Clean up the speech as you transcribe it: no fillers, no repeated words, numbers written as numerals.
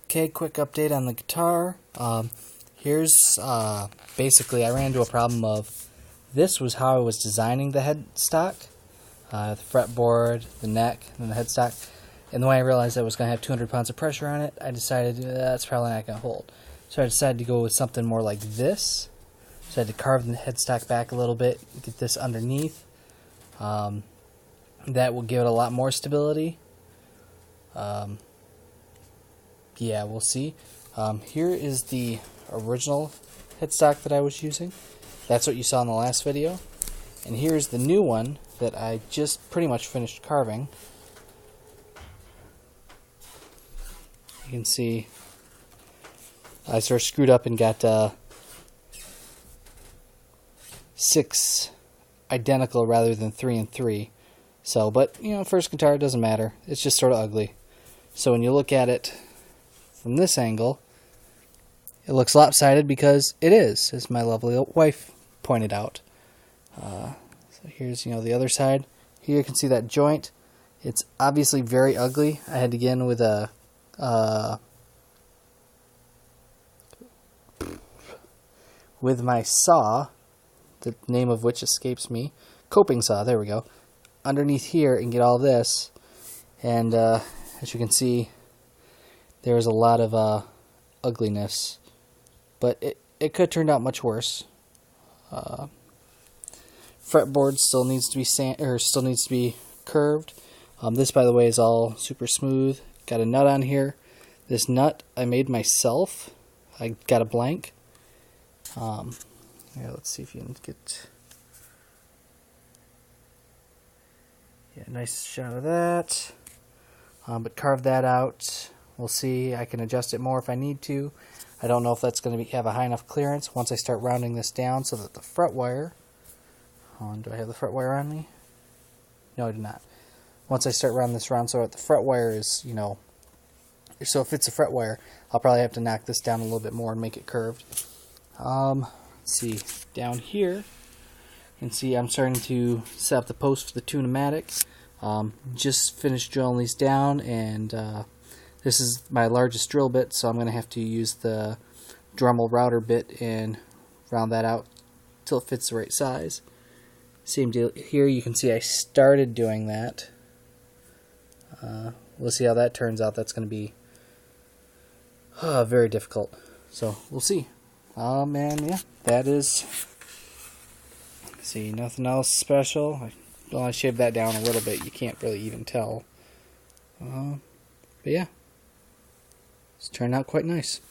Okay, quick update on the guitar. Here's basically I ran into a problem of this was how I was designing the headstock, the fretboard, the neck, and the headstock. And when I realized I was going to have 200 pounds of pressure on it, I decided that's probably not going to hold. So I decided to go with something more like this. So I had to carve the headstock back a little bit, get this underneath. That will give it a lot more stability. Yeah, we'll see. Here is the original headstock that I was using. That's what you saw in the last video. And here's the new one that I just pretty much finished carving. You can see I sort of screwed up and got 6 identical rather than 3 and 3. So, but you know, first guitar, it doesn't matter. It's just sort of ugly. So when you look at it from this angle, it looks lopsided because it is, as my lovely wife pointed out. So here's, the other side. Here you can see that joint. It's obviously very ugly. I had to get in with a with my saw, the name of which escapes me, coping saw. There we go. Underneath here and get all this, and as you can see, there's a lot of ugliness, but it could have turned out much worse. Fretboard still needs to be curved. This, by the way, is all super smooth. Got a nut on here. This nut I made myself. I got a blank. Yeah, let's see if you can get a nice shot of that. But carve that out. We'll see. I can adjust it more if I need to. I don't know if that's going to have a high enough clearance once I start rounding this down so that the fret wire... do I have the fret wire on me? No, I do not. Once I start rounding this round so that the fret wire is, so if it's a fret wire, I'll probably have to knock this down a little bit more and make it curved. Let's see. Down here, you can see I'm starting to set up the post for the tune-o-matic. Just finished drilling these down, and this is my largest drill bit, so I'm going to have to use the Dremel router bit and round that out till it fits the right size. Same deal here. You can see I started doing that. We'll see how that turns out. That's going to be very difficult. So we'll see. And yeah, that is. See, nothing else special. I shaved that down a little bit. You can't really even tell. But yeah, it's turned out quite nice.